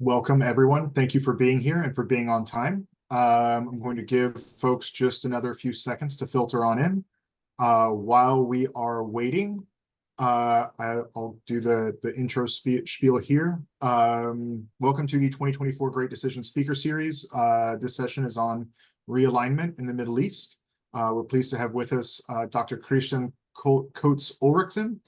Welcome, everyone. Thank you for being here and for being on time. I'm going to give folks just another few seconds to filter on in. While we are waiting, I'll do the intro spiel here. Welcome to the 2024 Great Decision Speaker Series. This session is on realignment in the Middle East. We're pleased to have with us Dr. Kristian Coates Ulrichsen.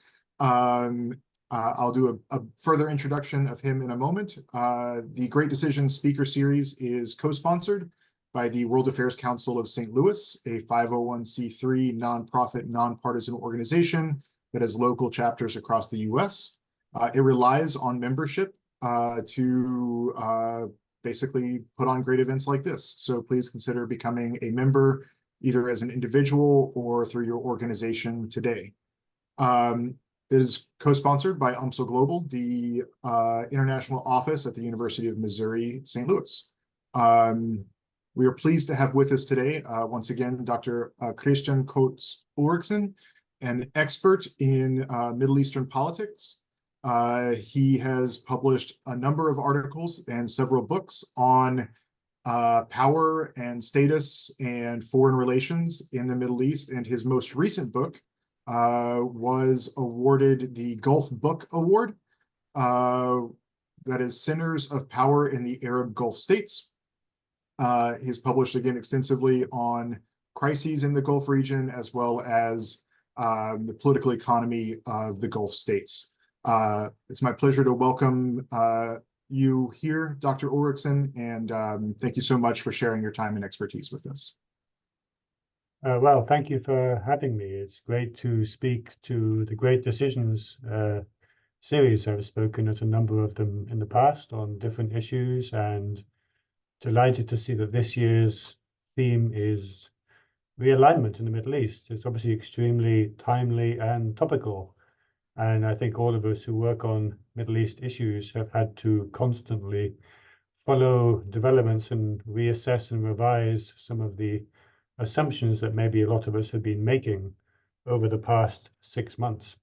I'll do a further introduction of him in a moment. The Great Decision Speaker Series is co-sponsored by the World Affairs Council of St. Louis, a 501c3 nonprofit, nonpartisan organization that has local chapters across the U.S. It relies on membership to basically put on great events like this. So please consider becoming a member, either as an individual or through your organization today. It is co-sponsored by UMSL Global, the international office at the University of Missouri, St. Louis. We are pleased to have with us today, once again, Dr. Kristian Coates Ulrichsen, an expert in Middle Eastern politics. He has published a number of articles and several books on power and status and foreign relations in the Middle East, and his most recent book was awarded the Gulf Book Award, that is Centers of Power in the Arab Gulf States. He's published again extensively on crises in the Gulf region, as well as the political economy of the Gulf states. It's my pleasure to welcome you here, Dr. Ulrichsen, and thank you so much for sharing your time and expertise with us. Well, thank you for having me. It's great to speak to the Great Decisions series. I've spoken at a number of them in the past on different issues, and delighted to see that this year's theme is realignment in the Middle East. It's obviously extremely timely and topical, and I think all of us who work on Middle East issues have had to constantly follow developments and reassess and revise some of the assumptions that maybe a lot of us have been making over the past 6 months.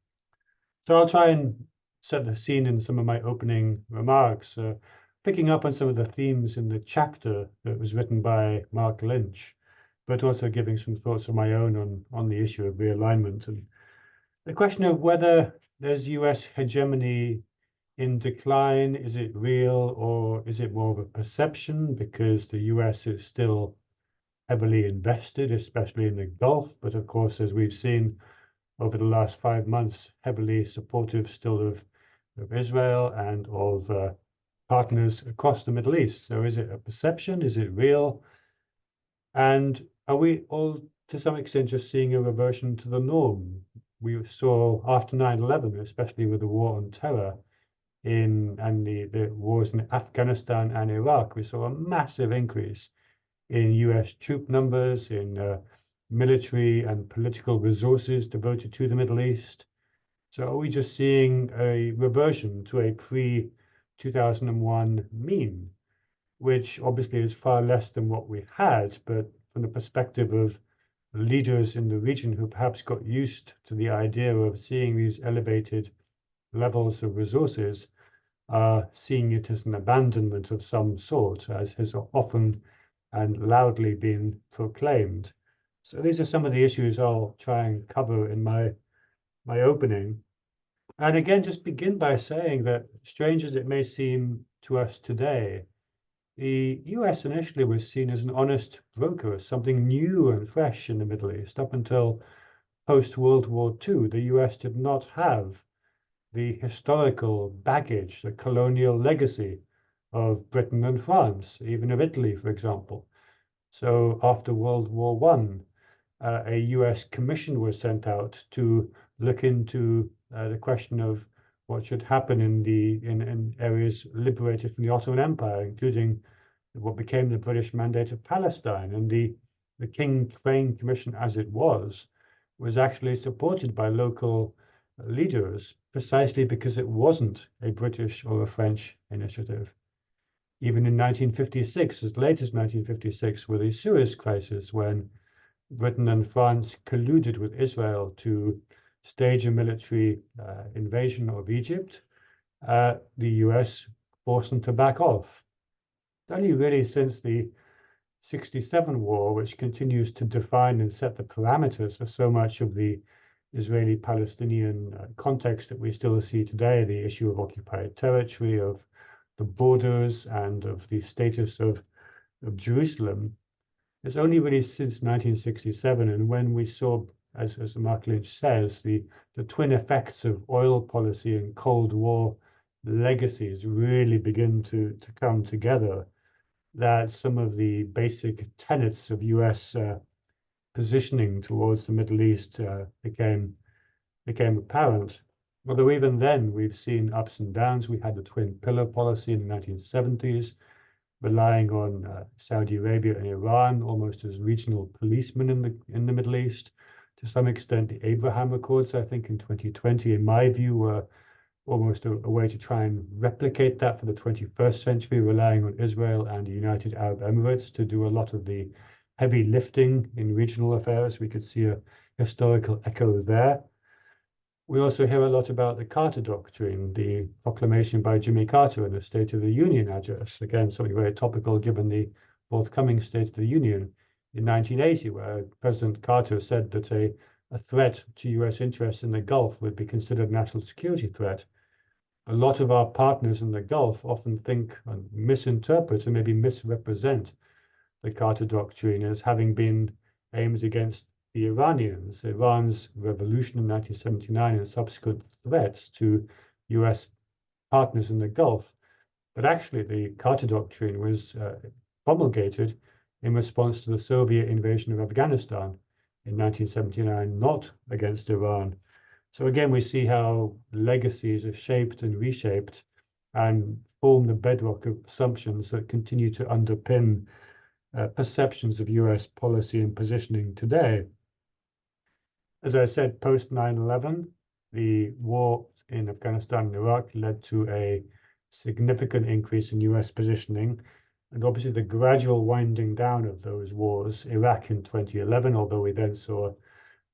So I'll try and set the scene in some of my opening remarks, picking up on some of the themes in the chapter that was written by Mark Lynch, but also giving some thoughts of my own on the issue of realignment and the question of whether there's US hegemony in decline. Is it real, or is it more of a perception because the US is still heavily invested, especially in the Gulf, but of course, as we've seen over the last 5 months, heavily supportive still of Israel and of partners across the Middle East. So is it a perception? Is it real? And are we all, to some extent, just seeing a reversion to the norm? We saw after 9/11, especially with the war on terror and the wars in Afghanistan and Iraq, we saw a massive increase in US troop numbers, in military and political resources devoted to the Middle East. So are we just seeing a reversion to a pre-2001 mean, which obviously is far less than what we had, but from the perspective of leaders in the region who perhaps got used to the idea of seeing these elevated levels of resources, seeing it as an abandonment of some sort, as has often and loudly been proclaimed. So these are some of the issues I'll try and cover in my opening. And again, just begin by saying that, strange as it may seem to us today, the US initially was seen as an honest broker, as something new and fresh in the Middle East. Up until post-World War II, the US did not have the historical baggage, the colonial legacy of Britain and France, even of Italy, for example. So after World War I, a US commission was sent out to look into the question of what should happen in areas liberated from the Ottoman Empire, including what became the British Mandate of Palestine. And the King Crane Commission, as it was actually supported by local leaders, precisely because it wasn't a British or a French initiative. Even in 1956, as late as 1956, with the Suez Crisis, when Britain and France colluded with Israel to stage a military invasion of Egypt, the US forced them to back off. It's only really since the 67 war, which continues to define and set the parameters for so much of the Israeli-Palestinian context that we still see today, the issue of occupied territory, of the borders, and of the status of Jerusalem. It's only really since 1967, and when we saw, as Mark Lynch says, the twin effects of oil policy and Cold War legacies really begin to come together, that some of the basic tenets of US positioning towards the Middle East became apparent. Although even then we've seen ups and downs. We had the twin pillar policy in the 1970s, relying on Saudi Arabia and Iran almost as regional policemen in the Middle East. To some extent, the Abraham Accords, I think, in 2020, in my view, were almost a way to try and replicate that for the 21st century, relying on Israel and the United Arab Emirates to do a lot of the heavy lifting in regional affairs. We could see a historical echo there. We also hear a lot about the Carter Doctrine, the proclamation by Jimmy Carter in the State of the Union address. Again, something very topical given the forthcoming State of the Union in 1980, where President Carter said that a threat to US interests in the Gulf would be considered a national security threat. A lot of our partners in the Gulf often think and misinterpret and maybe misrepresent the Carter Doctrine as having been aimed against the Iranians, Iran's revolution in 1979 and subsequent threats to US partners in the Gulf. But actually, the Carter Doctrine was promulgated in response to the Soviet invasion of Afghanistan in 1979, not against Iran. So again, we see how legacies are shaped and reshaped and form the bedrock of assumptions that continue to underpin perceptions of US policy and positioning today. As I said, post 9/11, the war in Afghanistan and Iraq led to a significant increase in US positioning, and obviously the gradual winding down of those wars. Iraq in 2011, although we then saw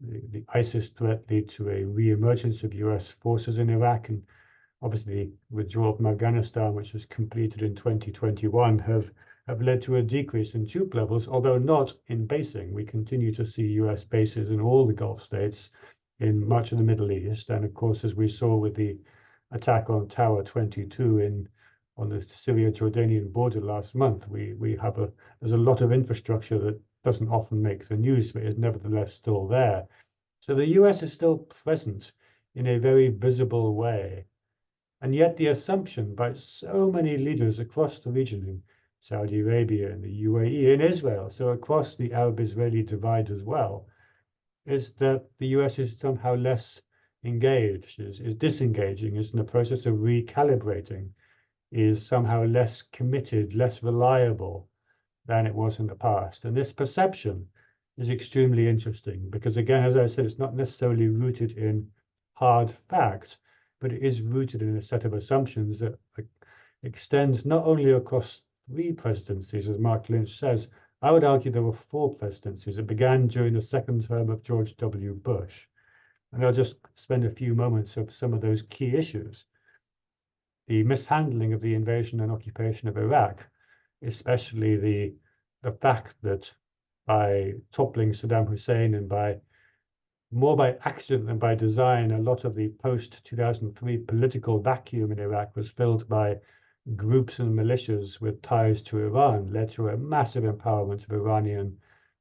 the ISIS threat lead to a re-emergence of US forces in Iraq, and obviously the withdrawal from Afghanistan, which was completed in 2021, have led to a decrease in troop levels, although not in basing. We continue to see US bases in all the Gulf states, in much of the Middle East, and of course, as we saw with the attack on Tower 22 on the Syria-Jordanian border last month, there's a lot of infrastructure that doesn't often make the news, but is nevertheless still there. So the US is still present in a very visible way. And yet the assumption by so many leaders across the region, in Saudi Arabia and the UAE and Israel, so across the Arab-Israeli divide as well, is that the US is somehow less engaged, is disengaging, is in the process of recalibrating, is somehow less committed, less reliable than it was in the past. And this perception is extremely interesting because, again, as I said, it's not necessarily rooted in hard fact, but it is rooted in a set of assumptions that extends not only across 3 presidencies, as Mark Lynch says. I would argue there were 4 presidencies. It began during the second term of George W. Bush. And I'll just spend a few moments of some of those key issues. The mishandling of the invasion and occupation of Iraq, especially the fact that by toppling Saddam Hussein and more by accident than by design, a lot of the post-2003 political vacuum in Iraq was filled by groups and militias with ties to Iran, led to a massive empowerment of Iranian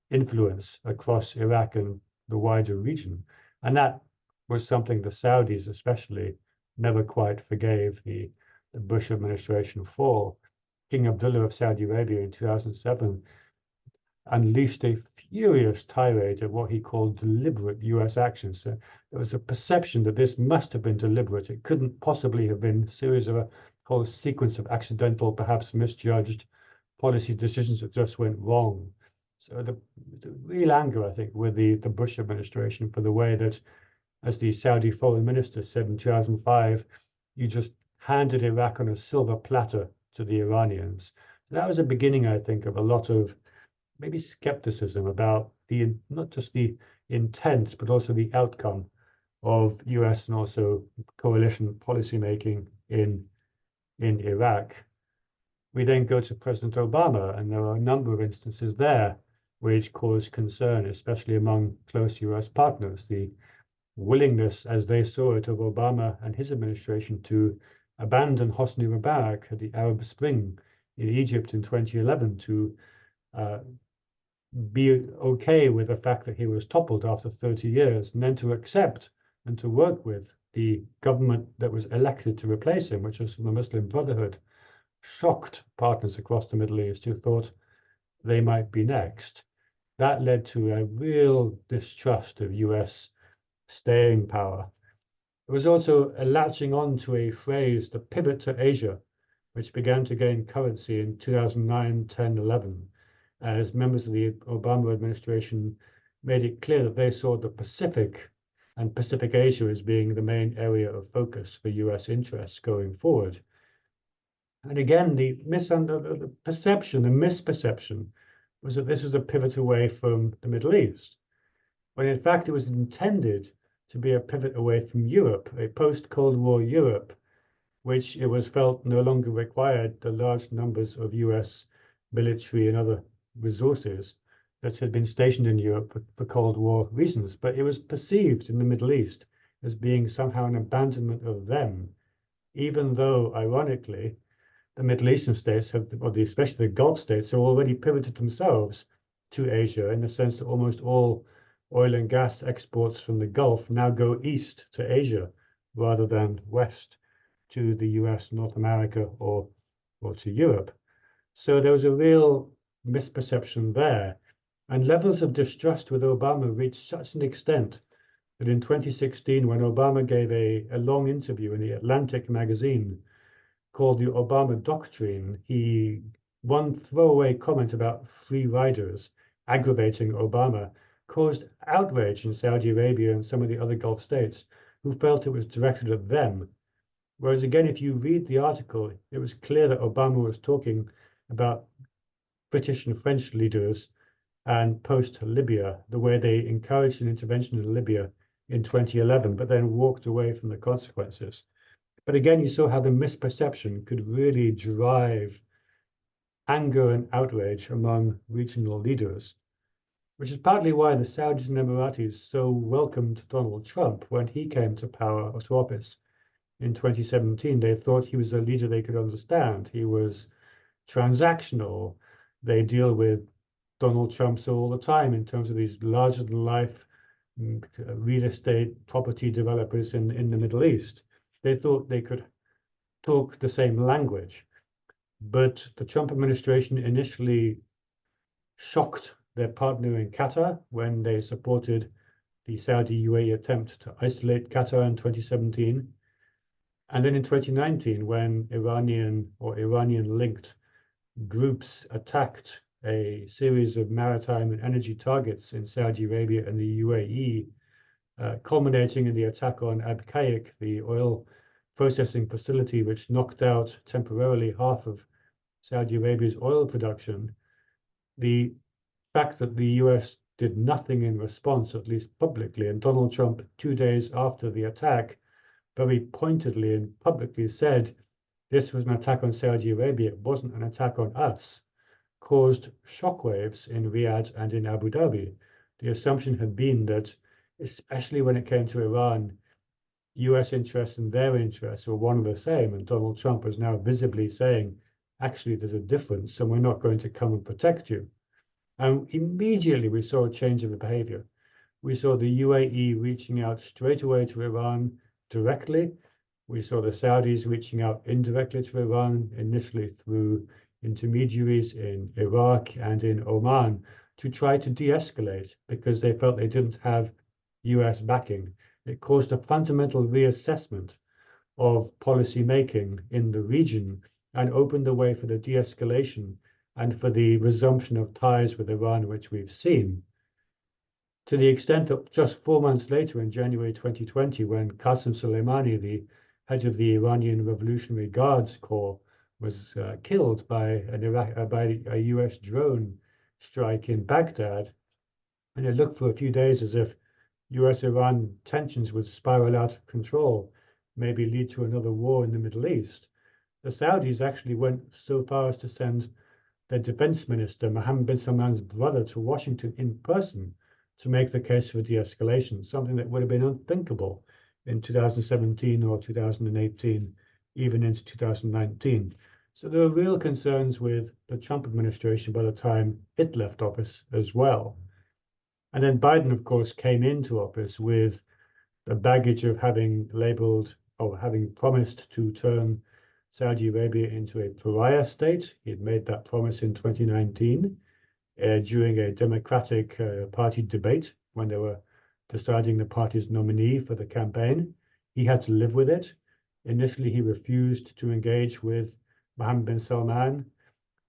influence across Iraq and the wider region. And that was something the Saudis especially never quite forgave the Bush administration for. King Abdullah of Saudi Arabia in 2007 unleashed a furious tirade of what he called deliberate US actions. So there was a perception that this must have been deliberate. It couldn't possibly have been a series of a whole sequence of accidental, perhaps misjudged policy decisions that just went wrong. So the real anger, I think, with the Bush administration for the way that, as the Saudi foreign minister said in 2005, you just handed Iraq on a silver platter to the Iranians. That was a beginning, I think, of a lot of maybe skepticism about not just the intent, but also the outcome of US and also coalition policymaking in Iraq. We then go to President Obama, and there are a number of instances there which cause concern, especially among close US partners. The willingness, as they saw it, of Obama and his administration to abandon Hosni Mubarak at the Arab Spring in Egypt in 2011, to be okay with the fact that he was toppled after 30 years, and then to accept and to work with the government that was elected to replace him, which was the Muslim Brotherhood, shocked partners across the Middle East who thought they might be next. That led to a real distrust of US staying power. It was also a latching on to a phrase, the pivot to Asia, which began to gain currency in 2009, 10, 11, as members of the Obama administration made it clear that they saw the Pacific and Pacific Asia as being the main area of focus for US interests going forward. And again, the perception, the misperception, was that this was a pivot away from the Middle East, when in fact it was intended to be a pivot away from Europe, a post-Cold War Europe, which it was felt no longer required the large numbers of US military and other resources that had been stationed in Europe for Cold War reasons. But it was perceived in the Middle East as being somehow an abandonment of them, even though, ironically, the Middle Eastern states have, especially the Gulf states, have already pivoted themselves to Asia, in the sense that almost all oil and gas exports from the Gulf now go east to Asia rather than west to the US, North America, or to Europe. So there was a real misperception there. And levels of distrust with Obama reached such an extent that in 2016, when Obama gave a long interview in the Atlantic magazine called the Obama Doctrine, one throwaway comment about free riders aggravating Obama caused outrage in Saudi Arabia and some of the other Gulf states who felt it was directed at them. Whereas again, if you read the article, it was clear that Obama was talking about British and French leaders and post-Libya, the way they encouraged an intervention in Libya in 2011, but then walked away from the consequences. But again, you saw how the misperception could really drive anger and outrage among regional leaders, which is partly why the Saudis and Emiratis so welcomed Donald Trump when he came to power or to office in 2017. They thought he was a leader they could understand. He was transactional. They deal with Donald Trump all the time in terms of these larger-than-life real estate property developers in the Middle East. They thought they could talk the same language. But the Trump administration initially shocked their partner in Qatar when they supported the Saudi UAE attempt to isolate Qatar in 2017. And then in 2019, when Iranian-linked groups attacked a series of maritime and energy targets in Saudi Arabia and the UAE, culminating in the attack on Abqaiq, the oil processing facility, which knocked out temporarily half of Saudi Arabia's oil production. The fact that the US did nothing in response, at least publicly, and Donald Trump, 2 days after the attack, very pointedly and publicly said this was an attack on Saudi Arabia, it wasn't an attack on us, caused shockwaves in Riyadh and in Abu Dhabi. The assumption had been that, especially when it came to Iran, US interests and their interests were one and the same, and Donald Trump was now visibly saying, actually, there's a difference, and we're not going to come and protect you. And immediately we saw a change of the behavior. We saw the UAE reaching out straight away to Iran directly. We saw the Saudis reaching out indirectly to Iran, initially through intermediaries in Iraq and in Oman, to try to de-escalate because they felt they didn't have US backing. It caused a fundamental reassessment of policy making in the region and opened the way for the de-escalation and for the resumption of ties with Iran, which we've seen. To the extent that just 4 months later, in January 2020, when Qasem Soleimani, the head of the Iranian Revolutionary Guards Corps, was killed by a US drone strike in Baghdad, and it looked for a few days as if US-Iran tensions would spiral out of control, maybe lead to another war in the Middle East. the Saudis actually went so far as to send their defense minister, Mohammed bin Salman's brother, to Washington in person to make the case for de-escalation, something that would have been unthinkable in 2017 or 2018, even into 2019. So there were real concerns with the Trump administration by the time it left office as well. And then Biden, of course, came into office with the baggage of having labeled or having promised to turn Saudi Arabia into a pariah state. He had made that promise in 2019 during a Democratic Party debate when they were deciding the party's nominee for the campaign. He had to live with it. Initially, he refused to engage with Mohammed bin Salman.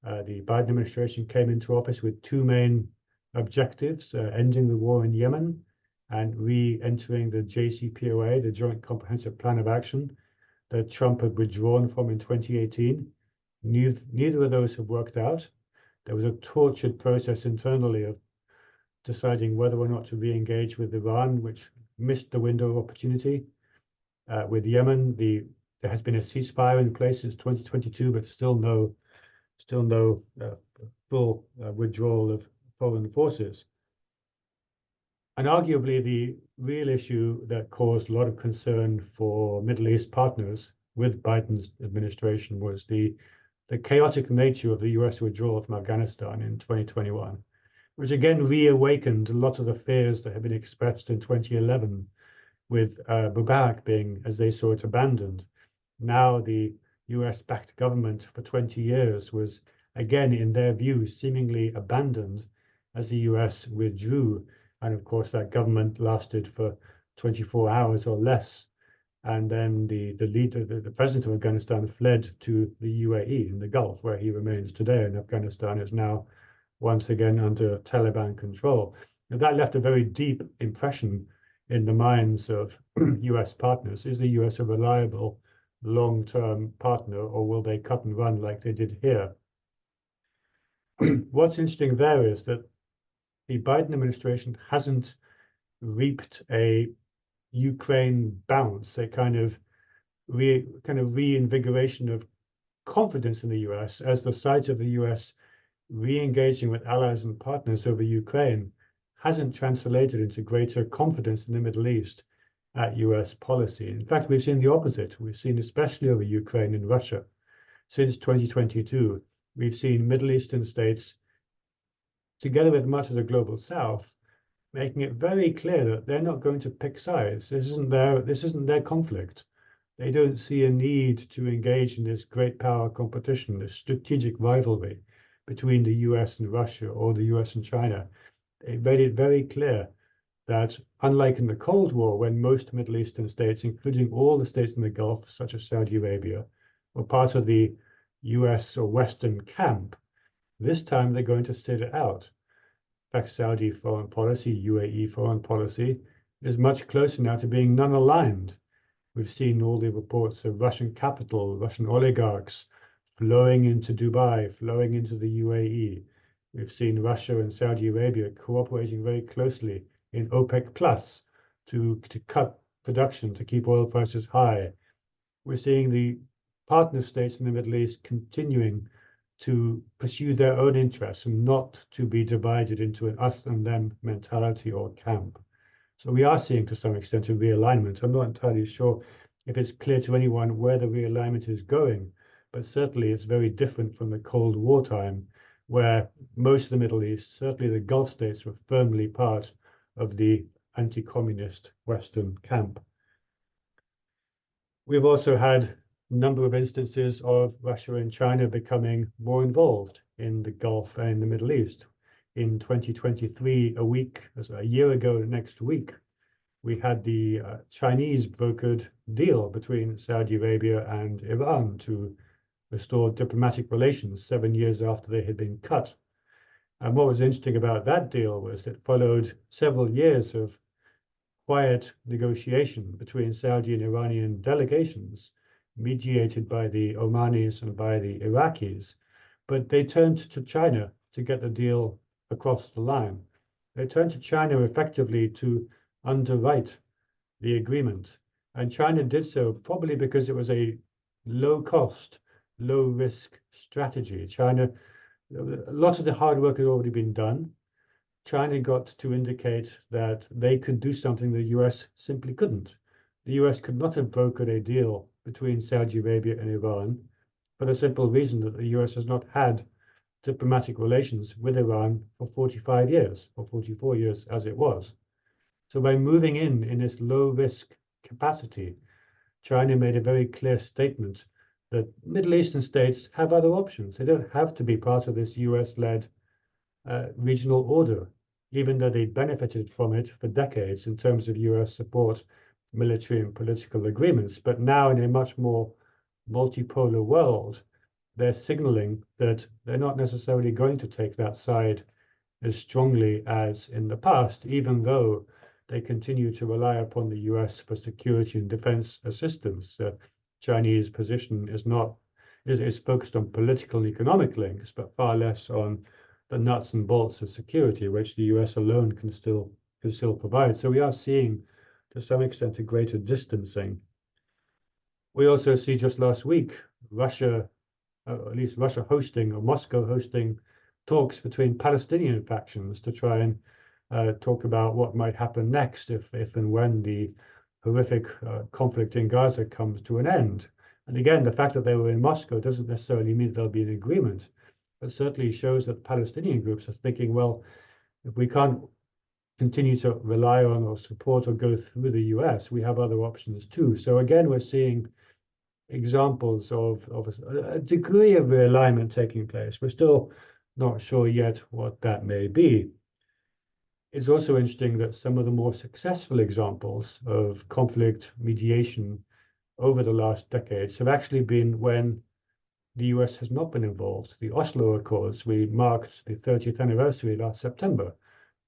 The Biden administration came into office with two main objectives, ending the war in Yemen and re-entering the JCPOA, the Joint Comprehensive Plan of Action, that Trump had withdrawn from in 2018. Neither of those have worked out. There was a tortured process internally of deciding whether or not to re-engage with Iran, which missed the window of opportunity. With Yemen, there has been a ceasefire in place since 2022, but still no full withdrawal of foreign forces. And arguably, the real issue that caused a lot of concern for Middle East partners with Biden's administration was the chaotic nature of the US withdrawal from Afghanistan in 2021, which again reawakened a lot of the fears that had been expressed in 2011 with Mubarak being, as they saw it, abandoned. Now the US-backed government for 20 years was, again, in their view, seemingly abandoned as the US withdrew. And of course, that government lasted for 24 hours or less. And then the president of Afghanistan fled to the UAE in the Gulf, where he remains today. And Afghanistan is now once again under Taliban control. And that left a very deep impression in the minds of US partners. Is the US a reliable long-term partner, or will they cut and run like they did here? What's interesting there is that the Biden administration hasn't reaped a Ukraine bounce, a kind of reinvigoration of confidence in the US as the sight of the US re-engaging with allies and partners over Ukraine hasn't translated into greater confidence in the Middle East at US policy. In fact, we've seen the opposite. We've seen, especially over Ukraine and Russia, since 2022, we've seen Middle Eastern states, together with much of the global South, making it very clear that they're not going to pick sides. This isn't their conflict. They don't see a need to engage in this great power competition, this strategic rivalry between the US and Russia or the US and China. They made it very clear that, unlike in the Cold War, when most Middle Eastern states, including all the states in the Gulf, such as Saudi Arabia, were part of the US or Western camp, this time they're going to sit it out. In fact, Saudi foreign policy, UAE foreign policy, is much closer now to being non-aligned. We've seen all the reports of Russian capital, Russian oligarchs flowing into Dubai, flowing into the UAE. We've seen Russia and Saudi Arabia cooperating very closely in OPEC Plus to cut production, to keep oil prices high. We're seeing the partner states in the Middle East continuing to pursue their own interests and not to be divided into an us and them mentality or camp. So we are seeing, to some extent, a realignment. I'm not entirely sure if it's clear to anyone where the realignment is going, but certainly it's very different from the Cold War time, where most of the Middle East, certainly the Gulf states, were firmly part of the anti-communist Western camp. We've also had a number of instances of Russia and China becoming more involved in the Gulf and the Middle East. In 2023, a year ago next week, we had the Chinese brokered deal between Saudi Arabia and Iran to restore diplomatic relations 7 years after they had been cut. And what was interesting about that deal was it followed several years of quiet negotiation between Saudi and Iranian delegations, mediated by the Omanis and by the Iraqis, but they turned to China to get the deal across the line. They turned to China effectively to underwrite the agreement, and China did so probably because it was a low-cost, low-risk strategy. China, lots of the hard work had already been done. China got to indicate that they could do something the US simply couldn't. The US could not have brokered a deal between Saudi Arabia and Iran for the simple reason that the US has not had diplomatic relations with Iran for 45 years, or 44 years as it was. So by moving in this low-risk capacity, China made a very clear statement that Middle Eastern states have other options. They don't have to be part of this US-led regional order, even though they benefited from it for decades in terms of US support, military and political agreements. But now in a much more multipolar world, they're signaling that they're not necessarily going to take that side as strongly as in the past, even though they continue to rely upon the US for security and defense assistance. Chinese position is focused on political and economic links, but far less on the nuts and bolts of security, which the US alone can still provide. So we are seeing, to some extent, a greater distancing. We also see just last week, Russia, at least Russia hosting, or Moscow hosting, talks between Palestinian factions to try and talk about what might happen next if and when the horrific conflict in Gaza comes to an end. And again, the fact that they were in Moscow doesn't necessarily mean there'll be an agreement, but certainly shows that Palestinian groups are thinking, well, if we can't continue to rely on or support or go through the US, we have other options too. So again, we're seeing examples of a degree of realignment taking place. We're still not sure yet what that may be. It's also interesting that some of the more successful examples of conflict mediation over the last decades have actually been when the US has not been involved. The Oslo Accords, we marked the 30th anniversary last September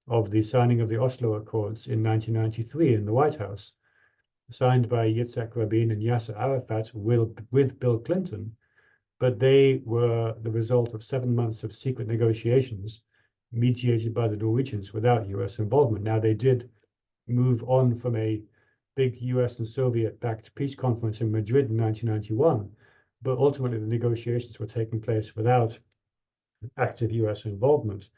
of the signing of the Oslo Accords in 1993 in the White House, signed by Yitzhak Rabin and Yasser Arafat with Bill Clinton, but they were the result of 7 months of secret negotiations mediated by the Norwegians without US involvement. Now, they did move on from a big US and Soviet-backed peace conference in Madrid in 1991, but ultimately the negotiations were taking place without active US involvement.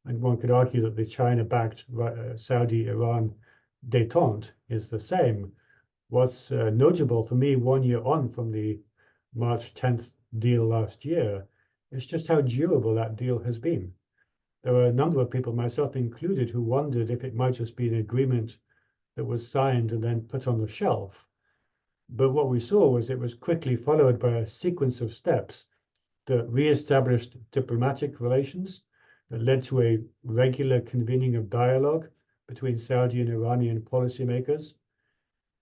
And one could argue that the China-backed Saudi-Iran détente is the same. What's notable for me 1 year on from the March 10th deal last year is just how durable that deal has been. There were a number of people, myself included, who wondered if it might just be an agreement that was signed and then put on the shelf. But what we saw was it was quickly followed by a sequence of steps that re-established diplomatic relations, that led to a regular convening of dialogue between Saudi and Iranian policymakers,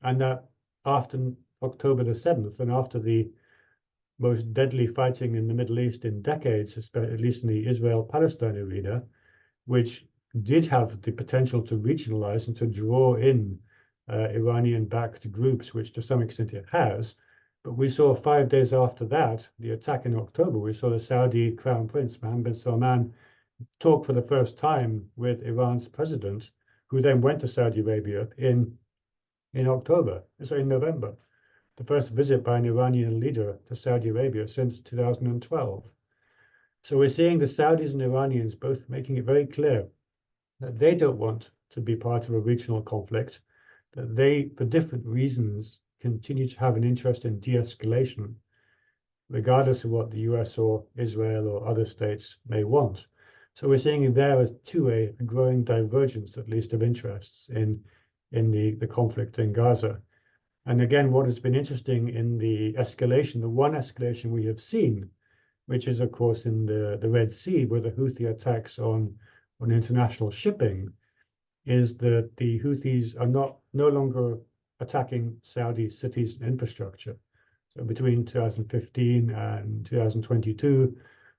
and that after October the 7th, and after the most deadly fighting in the Middle East in decades, at least in the Israel-Palestine arena, which did have the potential to regionalize and to draw in Iranian-backed groups, which to some extent it has. But we saw 5 days after that, the attack in October, we saw the Saudi Crown Prince, Mohammed bin Salman, talk for the first time with Iran's president, who then went to Saudi Arabia in November, the first visit by an Iranian leader to Saudi Arabia since 2012. So we're seeing the Saudis and Iranians both making it very clear that they don't want to be part of a regional conflict, that they, for different reasons, continue to have an interest in de-escalation, regardless of what the US or Israel or other states may want. So we're seeing there as too a growing divergence, at least of interests in the conflict in Gaza. And again, what has been interesting in the escalation, the one escalation we have seen, which is of course in the Red Sea, where the Houthi attacks on international shipping, is that the Houthis are no longer attacking Saudi cities and infrastructure. So between 2015 and 2022,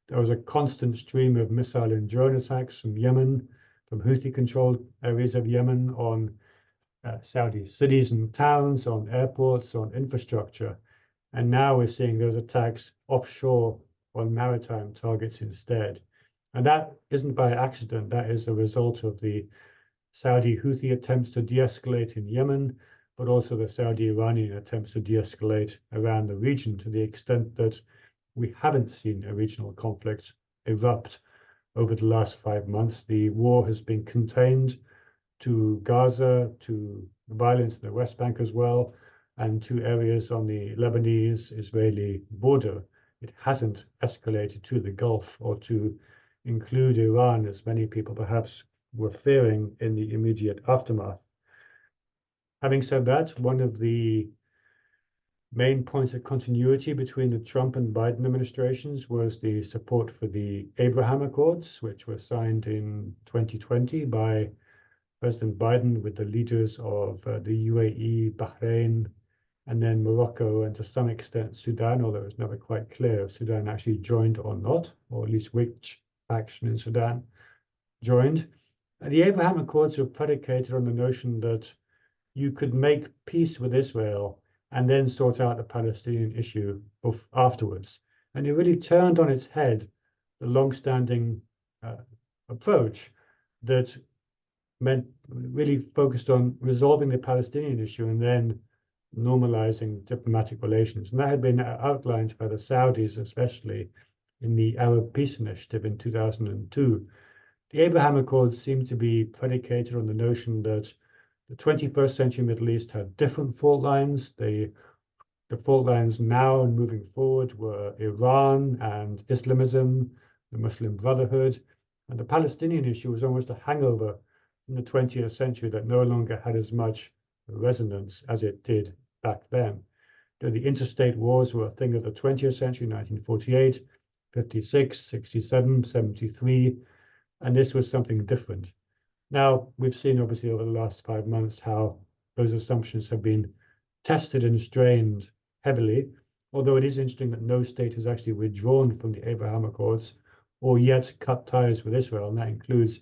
there was a constant stream of missile and drone attacks from Yemen, from Houthi-controlled areas of Yemen on Saudi cities and towns, on airports, on infrastructure. And now we're seeing those attacks offshore on maritime targets instead. And that isn't by accident. That is a result of the Saudi Houthi attempts to de-escalate in Yemen, but also the Saudi Iranian attempts to de-escalate around the region, to the extent that we haven't seen a regional conflict erupt over the last 5 months. The war has been contained to Gaza, to the violence in the West Bank as well, and to areas on the Lebanese-Israeli border. It hasn't escalated to the Gulf or to include Iran, as many people perhaps were fearing in the immediate aftermath. Having said that, one of the main points of continuity between the Trump and Biden administrations was the support for the Abraham Accords, which were signed in 2020 by President Biden with the leaders of the UAE, Bahrain, and then Morocco, and to some extent Sudan, although it's never quite clear if Sudan actually joined or not, or at least which faction in Sudan joined. And the Abraham Accords were predicated on the notion that you could make peace with Israel and then sort out the Palestinian issue afterwards. And it really turned on its head the long-standing approach that meant really focused on resolving the Palestinian issue and then normalizing diplomatic relations. And that had been outlined by the Saudis, especially in the Arab Peace Initiative in 2002. The Abraham Accords seem to be predicated on the notion that the 21st century Middle East had different fault lines. The fault lines now and moving forward were Iran and Islamism, the Muslim Brotherhood, and the Palestinian issue was almost a hangover in the 20th century that no longer had as much resonance as it did back then. The interstate wars were a thing of the 20th century, 1948, 56, 67, 73, and this was something different. Now, we've seen obviously over the last 5 months how those assumptions have been tested and strained heavily, although it is interesting that no state has actually withdrawn from the Abraham Accords or yet cut ties with Israel, and that includes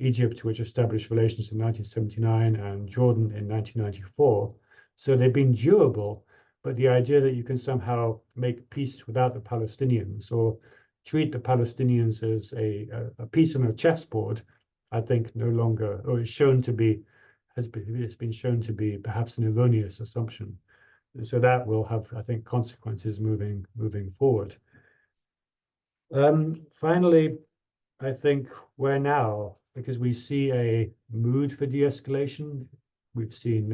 Egypt, which established relations in 1979, and Jordan in 1994. So they've been durable, but the idea that you can somehow make peace without the Palestinians or treat the Palestinians as a piece on a chessboard, I think no longer, or is shown to be, has been shown to be perhaps an erroneous assumption. So that will have, I think, consequences moving forward. Finally, I think where now, because we see a mood for de-escalation. We've seen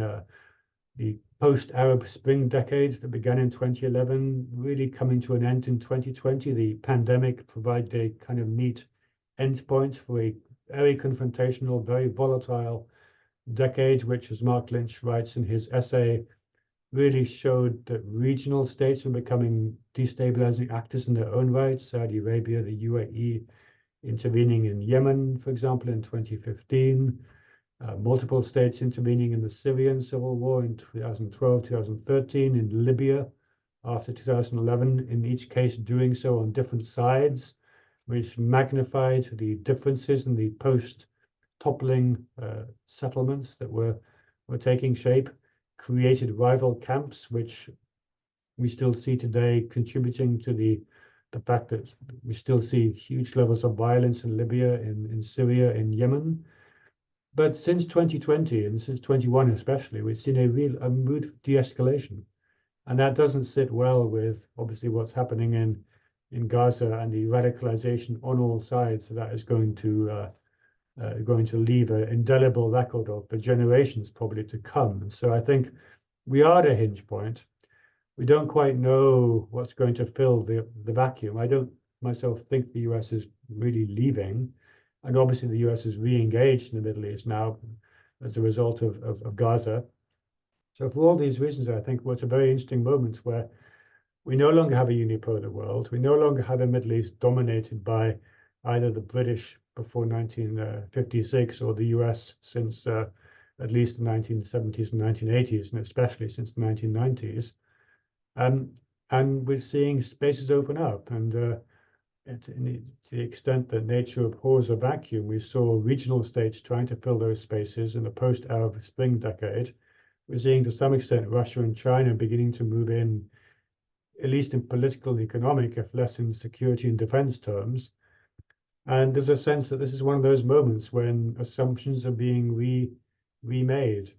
the post-Arab Spring decade that began in 2011 really coming to an end in 2020. The pandemic provided a kind of neat endpoint for a very confrontational, very volatile decade, which, as Mark Lynch writes in his essay, really showed that regional states were becoming destabilizing actors in their own right. Saudi Arabia, the UAE, intervening in Yemen, for example, in 2015, multiple states intervening in the Syrian civil war in 2012, 2013, in Libya after 2011, in each case doing so on different sides, which magnified the differences in the post-toppling settlements that were taking shape, created rival camps, which we still see today contributing to the fact that we still see huge levels of violence in Libya, in Syria, in Yemen. But since 2020 and since 21 especially, we've seen a mood of de-escalation. And that doesn't sit well with obviously what's happening in Gaza and the radicalization on all sides. So that is going to leave an indelible record of the generations probably to come. And so I think we are at a hinge point. We don't quite know what's going to fill the vacuum. I don't myself think the US is really leaving. And obviously the US is re-engaged in the Middle East now as a result of Gaza. So for all these reasons, I think it's a very interesting moment where we no longer have a unipolar world. We no longer have a Middle East dominated by either the British before 1956 or the US since at least the 1970s and 1980s, and especially since the 1990s. And we're seeing spaces open up, and to the extent that nature abhors a vacuum, we saw regional states trying to fill those spaces in the post-Arab Spring decade. We're seeing to some extent Russia and China beginning to move in, at least in political and economic, if less in security and defense terms. And there's a sense that this is one of those moments when assumptions are being remade.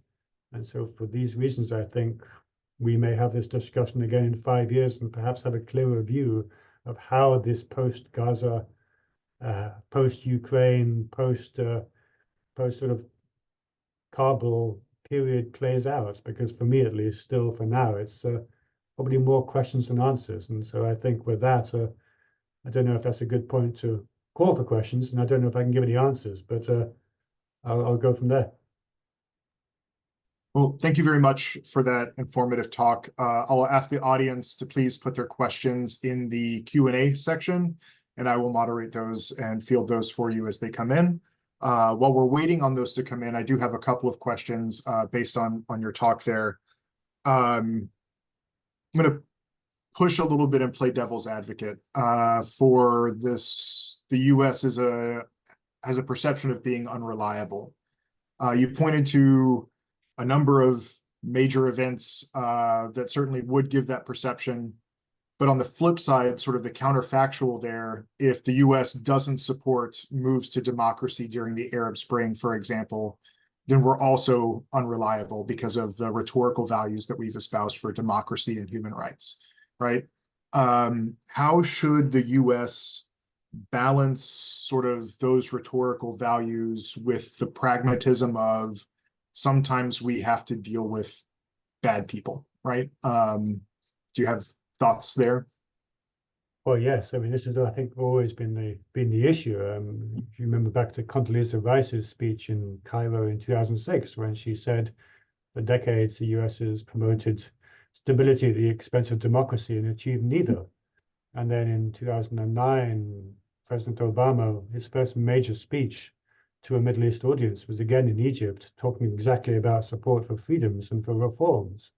And so for these reasons, I think we may have this discussion again in 5 years and perhaps have a clearer view of how this post-Gaza, post-Ukraine, post sort of Kabul period plays out, because for me at least, still for now, it's probably more questions than answers. And so I think with that, I don't know if that's a good point to call for questions, and I don't know if I can give any answers, but I'll go from there. Well, thank you very much for that informative talk. I'll ask the audience to please put their questions in the Q&A section, and I will moderate those and field those for you as they come in. While we're waiting on those to come in, I do have a couple of questions based on your talk there. I'm going to push a little bit and play devil's advocate for this. The U.S. has a perception of being unreliable. You pointed to a number of major events that certainly would give that perception. But on the flip side, sort of the counterfactual there, if the US doesn't support moves to democracy during the Arab Spring, for example, then we're also unreliable because of the rhetorical values that we've espoused for democracy and human rights, right? How should the US balance sort of those rhetorical values with the pragmatism of sometimes we have to deal with bad people, right? Do you have thoughts there? Well, yes. I mean, this is, I think, always been the issue. If you remember back to Condoleezza Rice's speech in Cairo in 2006, when she said, for decades, the US has promoted stability at the expense of democracy and achieved neither. And then in 2009, President Obama, his first major speech to a Middle East audience was again in Egypt, talking exactly about support for freedoms and for reforms.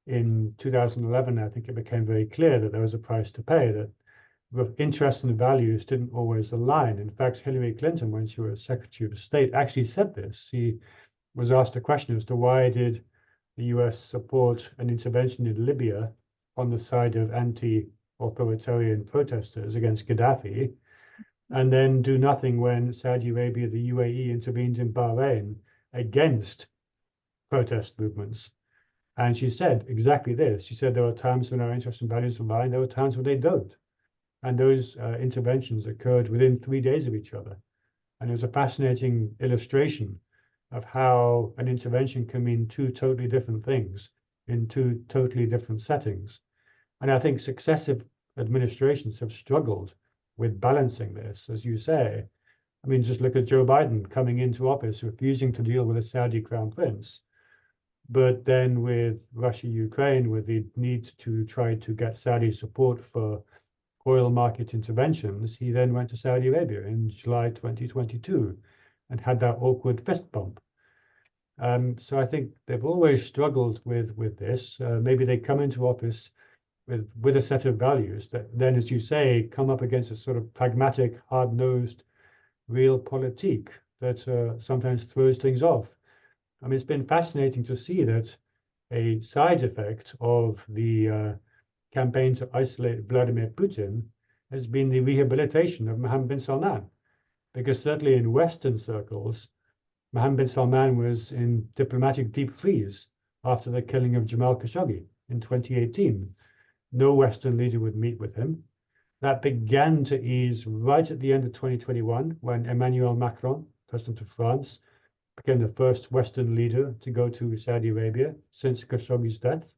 In 2011, I think it became very clear that there was a price to pay, that interests and values didn't always align. In fact, Hillary Clinton, when she was Secretary of State, actually said this. She was asked a question as to why did the US support an intervention in Libya on the side of anti-authoritarian protesters against Gaddafi, and then do nothing when Saudi Arabia, the UAE, intervened in Bahrain against protest movements. And she said exactly this. She said there are times when our interests and values align, there are times when they don't. And those interventions occurred within 3 days of each other. And it was a fascinating illustration of how an intervention can mean two totally different things in two totally different settings. And I think successive administrations have struggled with balancing this, as you say. I mean, just look at Joe Biden coming into office, refusing to deal with a Saudi crown prince. But then with Russia, Ukraine, with the need to try to get Saudi support for oil market interventions, he then went to Saudi Arabia in July 2022 and had that awkward fist bump. So I think they've always struggled with this. Maybe they come into office with a set of values that then, as you say, come up against a sort of pragmatic, hard-nosed, realpolitik that sometimes throws things off. I mean, it's been fascinating to see that a side effect of the campaign to isolate Vladimir Putin has been the rehabilitation of Mohammed bin Salman. Because certainly in Western circles, Mohammed bin Salman was in diplomatic deep freeze after the killing of Jamal Khashoggi in 2018. No Western leader would meet with him. That began to ease right at the end of 2021 when Emmanuel Macron, President of France, became the first Western leader to go to Saudi Arabia since Khashoggi's death.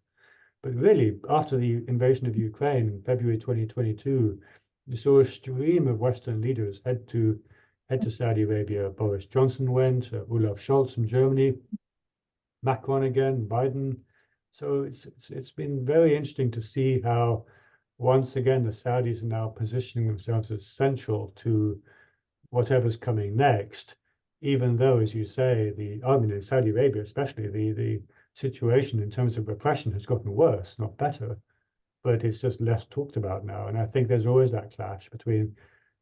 But really, after the invasion of Ukraine in February 2022, you saw a stream of Western leaders head to Saudi Arabia. Boris Johnson went, Olaf Scholz from Germany, Macron again, Biden. So it's been very interesting to see how, once again, the Saudis are now positioning themselves as central to whatever's coming next, even though, as you say, in Saudi Arabia especially, the situation in terms of repression has gotten worse, not better, but it's just less talked about now. And I think there's always that clash between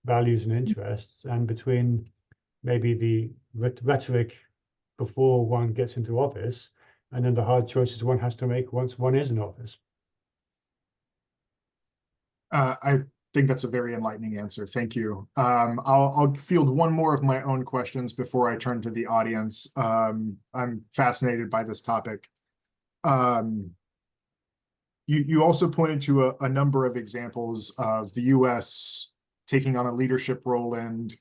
values and interests, and between maybe the rhetoric before one gets into office, and then the hard choices one has to make once one is in office. I think that's a very enlightening answer. Thank you. I'll field one more of my own questions before I turn to the audience. I'm fascinated by this topic. You also pointed to a number of examples of the US taking on a leadership role and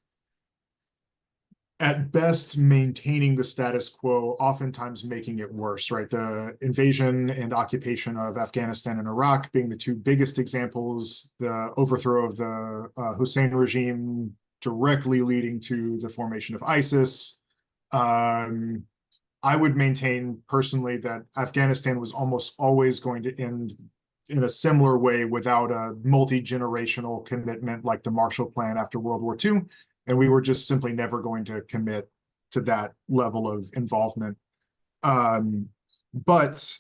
at best maintaining the status quo, oftentimes making it worse, right? The invasion and occupation of Afghanistan and Iraq being the two biggest examples, the overthrow of the Hussein regime directly leading to the formation of ISIS. I would maintain personally that Afghanistan was almost always going to end in a similar way without a multi-generational commitment like the Marshall Plan after World War II. And we were just simply never going to commit to that level of involvement. But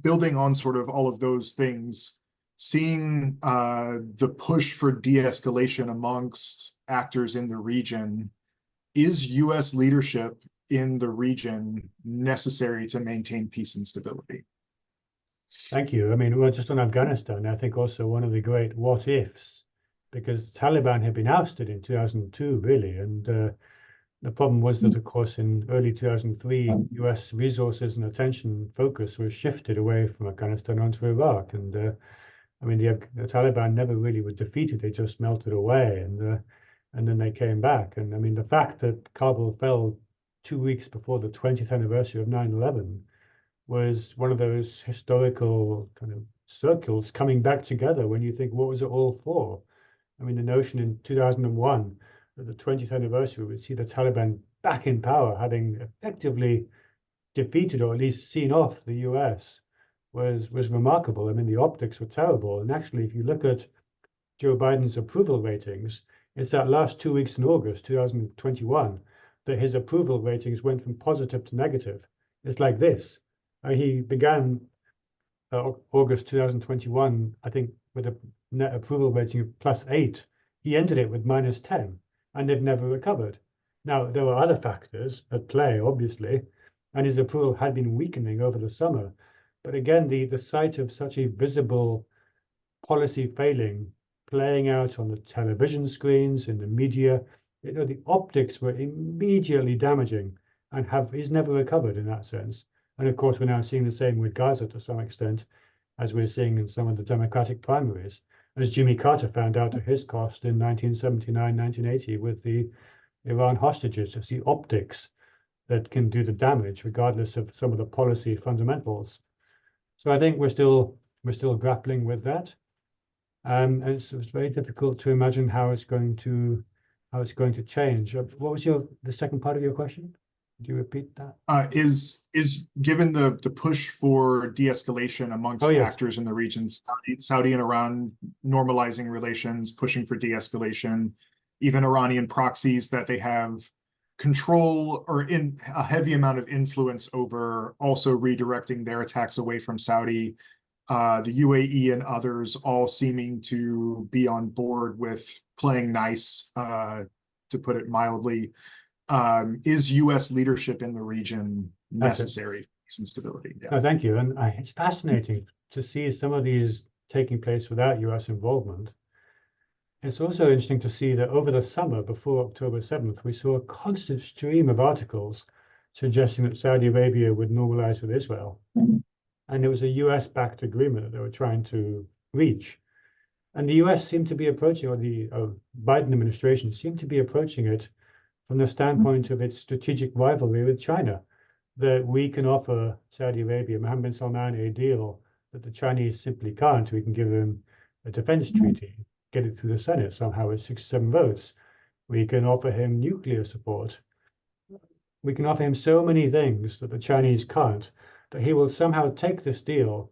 building on sort of all of those things, seeing the push for de-escalation amongst actors in the region, is US leadership in the region necessary to maintain peace and stability? Thank you. I mean, well, just on Afghanistan, I think also one of the great what ifs, because Taliban had been ousted in 2002, really. And the problem was that, of course, in early 2003, US resources and attention focus was shifted away from Afghanistan onto Iraq. And I mean, the Taliban never really were defeated. They just melted away. And then they came back. And I mean, the fact that Kabul fell 2 weeks before the 20th anniversary of 9/11 was one of those historical kind of circles coming back together when you think, what was it all for? I mean, the notion in 2001 that the 20th anniversary would see the Taliban back in power, having effectively defeated or at least seen off the US, was remarkable. I mean, the optics were terrible. And actually, if you look at Joe Biden's approval ratings, it's that last 2 weeks in August 2021 that his approval ratings went from positive to negative. It's like this. He began August 2021, I think, with a net approval rating of +8. He ended it with -10, and they've never recovered. Now, there were other factors at play, obviously, and his approval had been weakening over the summer. But again, the sight of such a visible policy failing playing out on the television screens, in the media, the optics were immediately damaging and he's never recovered in that sense. And of course, we're now seeing the same with Gaza to some extent, as we're seeing in some of the Democratic primaries. As Jimmy Carter found out at his cost in 1979, 1980 with the Iran hostages. It's the optics that can do the damage, regardless of some of the policy fundamentals. So I think we're still grappling with that. And it's very difficult to imagine how it's going to change. What was the second part of your question? Could you repeat that? Is given the push for de-escalation amongst yes. actors in the region, Saudi and Iran normalizing relations, pushing for de-escalation, even Iranian proxies that they have control or in a heavy amount of influence over, also redirecting their attacks away from Saudi, the UAE and others all seeming to be on board with playing nice, to put it mildly. Is US leadership in the region necessary for peace and stability? Yeah. No, thank you. And it's fascinating to see some of these taking place without US involvement. It's also interesting to see that over the summer, before October 7th, we saw a constant stream of articles suggesting that Saudi Arabia would normalize with Israel. And it was a US-backed agreement that they were trying to reach. And the US seemed to be approaching, or the Biden administration seemed to be approaching it from the standpoint of its strategic rivalry with China, that we can offer Saudi Arabia, Mohammed bin Salman, a deal that the Chinese simply can't. We can give them a defense treaty, get it through the Senate somehow with 6-7 votes. We can offer him nuclear support. We can offer him so many things that the Chinese can't, that he will somehow take this deal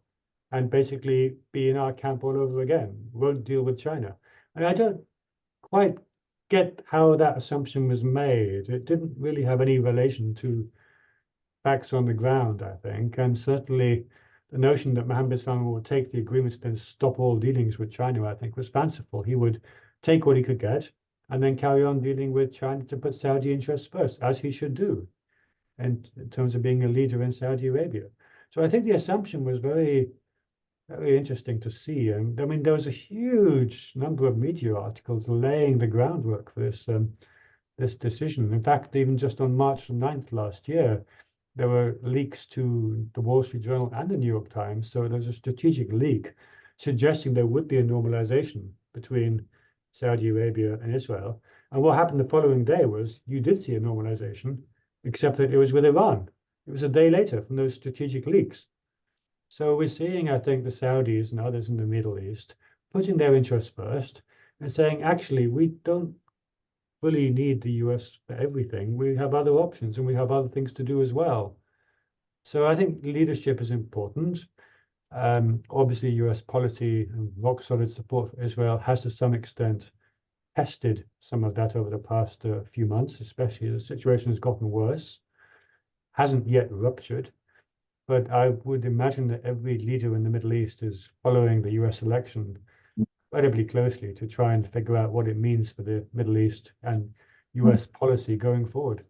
and basically be in our camp all over again, won't deal with China. And I don't quite get how that assumption was made. It didn't really have any relation to facts on the ground, I think. And certainly the notion that Mohammed bin Salman would take the agreement and then stop all dealings with China, I think, was fanciful. He would take what he could get and then carry on dealing with China to put Saudi interests first, as he should do, and in terms of being a leader in Saudi Arabia. So I think the assumption was very, very interesting to see. And I mean, there was a huge number of media articles laying the groundwork for this decision. In fact, even just on March 9th last year, there were leaks to the Wall Street Journal and the New York Times. So there's a strategic leak suggesting there would be a normalization between Saudi Arabia and Israel. And what happened the following day was you did see a normalization, except that it was with Iran. It was a day later from those strategic leaks. So we're seeing, I think, the Saudis and others in the Middle East putting their interests first and saying, actually, we don't fully need the US for everything. We have other options and we have other things to do as well. So I think leadership is important. Obviously, US policy and rock solid support for Israel has to some extent tested some of that over the past few months, especially as the situation has gotten worse. Hasn't yet ruptured, but I would imagine that every leader in the Middle East is following the US election incredibly closely to try and figure out what it means for the Middle East and US policy going forward.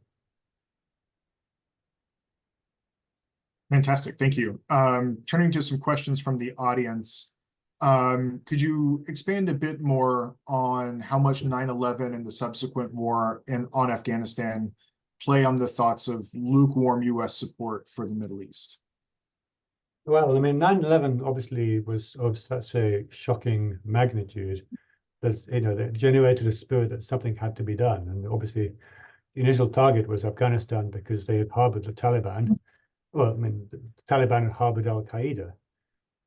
Fantastic, thank you. Turning to some questions from the audience, could you expand a bit more on how much 9/11 and the subsequent war on Afghanistan play on the thoughts of lukewarm US support for the Middle East? Well, I mean, 9/11 obviously was of such a shocking magnitude that, that generated a spirit that something had to be done. And obviously, the initial target was Afghanistan because they had harbored the Taliban. Well, I mean, the Taliban had harbored Al-Qaeda.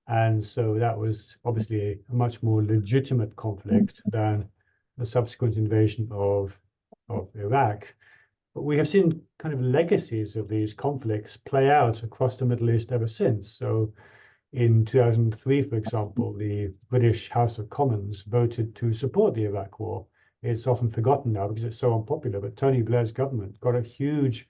And so that was obviously a much more legitimate conflict than the subsequent invasion of Iraq. But we have seen kind of legacies of these conflicts play out across the Middle East ever since. So in 2003, for example, the British House of Commons voted to support the Iraq War. It's often forgotten now because it's so unpopular, but Tony Blair's government got a huge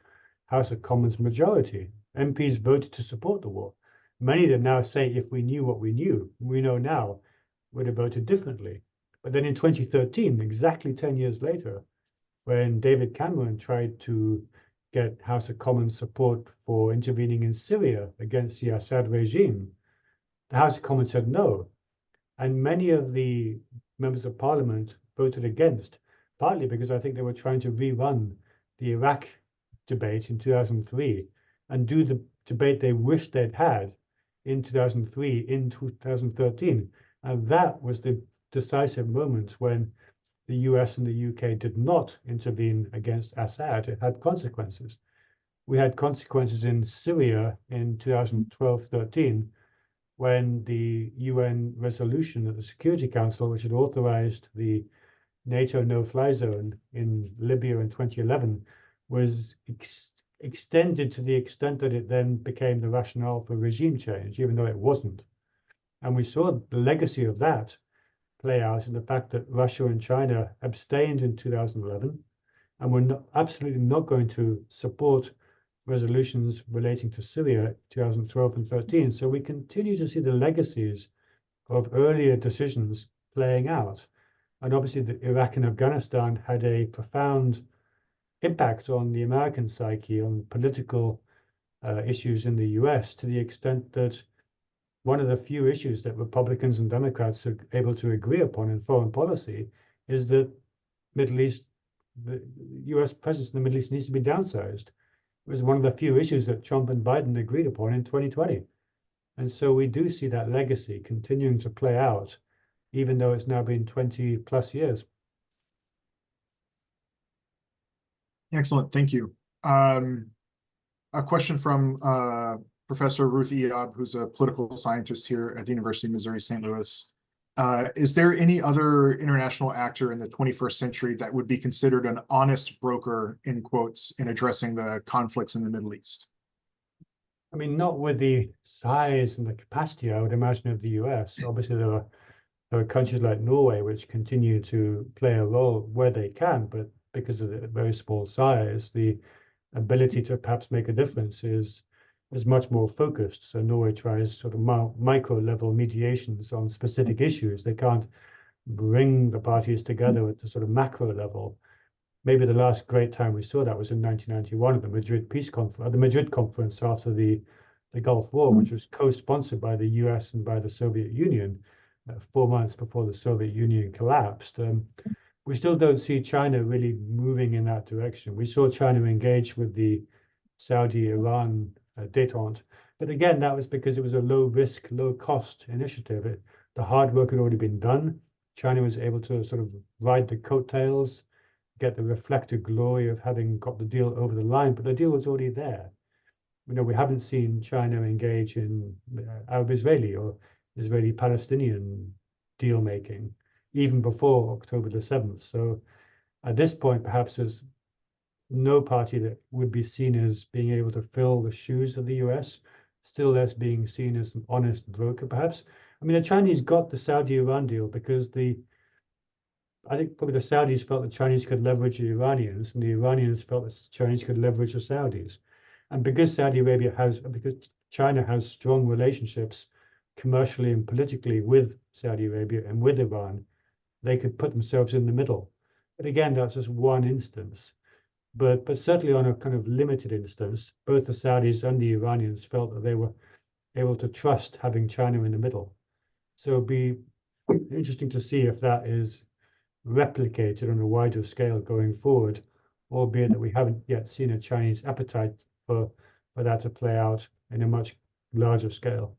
House of Commons majority. MPs voted to support the war. Many of them now say, if we knew what we knew, we know now, would have voted differently. But then in 2013, exactly 10 years later, when David Cameron tried to get House of Commons support for intervening in Syria against the Assad regime, the House of Commons said no. And many of the members of parliament voted against, partly because I think they were trying to rerun the Iraq debate in 2003 and do the debate they wished they'd had in 2003, in 2013. And that was the decisive moment when the US and the UK did not intervene against Assad. It had consequences. We had consequences in Syria in 2012-13 when the UN resolution of the Security Council, which had authorized the NATO no-fly zone in Libya in 2011, was extended to the extent that it then became the rationale for regime change, even though it wasn't. And we saw the legacy of that play out in the fact that Russia and China abstained in 2011 and were absolutely not going to support resolutions relating to Syria 2012 and 13. So we continue to see the legacies of earlier decisions playing out. And obviously, Iraq and Afghanistan had a profound impact on the American psyche, on political issues in the US, to the extent that one of the few issues that Republicans and Democrats are able to agree upon in foreign policy is that the US presence in the Middle East needs to be downsized. It was one of the few issues that Trump and Biden agreed upon in 2020. And so we do see that legacy continuing to play out, even though it's now been 20 plus years. Excellent, thank you. A question from Professor Ruth Eob, who's a political scientist here at the University of Missouri, St. Louis. Is there any other international actor in the 21st century that would be considered an honest broker, in quotes, in addressing the conflicts in the Middle East? I mean, not with the size and the capacity, I would imagine, of the US. Obviously, there are countries like Norway which continue to play a role where they can, but because of the very small size, the ability to perhaps make a difference is much more focused. So Norway tries sort of micro level mediations on specific issues. They can't bring the parties together at the sort of macro level. Maybe the last great time we saw that was in 1991 at the Madrid Peace Conference, the Madrid Conference after the Gulf War, which was co-sponsored by the US and by the Soviet Union 4 months before the Soviet Union collapsed. We still don't see China really moving in that direction. We saw China engage with the Saudi-Iran détente. But again, that was because it was a low-risk, low-cost initiative. The hard work had already been done. China was able to sort of ride the coattails, get the reflected glory of having got the deal over the line, but the deal was already there. We haven't seen China engage in Arab-Israeli or Israeli-Palestinian deal making, even before October the 7th. So at this point, perhaps there's no party that would be seen as being able to fill the shoes of the US, still less being seen as an honest broker, perhaps. I mean, the Chinese got the Saudi-Iran deal because I think probably the Saudis felt the Chinese could leverage the Iranians, and the Iranians felt the Chinese could leverage the Saudis. And because because China has strong relationships commercially and politically with Saudi Arabia and with Iran, they could put themselves in the middle. But again, that's just one instance. But certainly on a kind of limited instance, both the Saudis and the Iranians felt that they were able to trust having China in the middle. So it'd be interesting to see if that is replicated on a wider scale going forward, albeit that we haven't yet seen a Chinese appetite for that to play out in a much larger scale.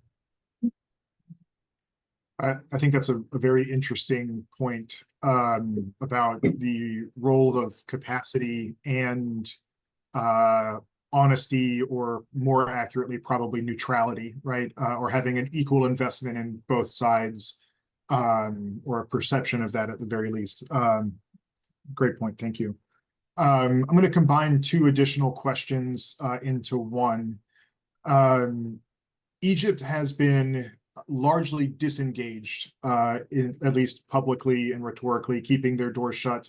I think that's a very interesting point about the role of capacity and honesty, or more accurately, probably neutrality, right? Or having an equal investment in both sides, or a perception of that at the very least. Great point, thank you. I'm going to combine two additional questions into one. Egypt has been largely disengaged, at least publicly and rhetorically, keeping their doors shut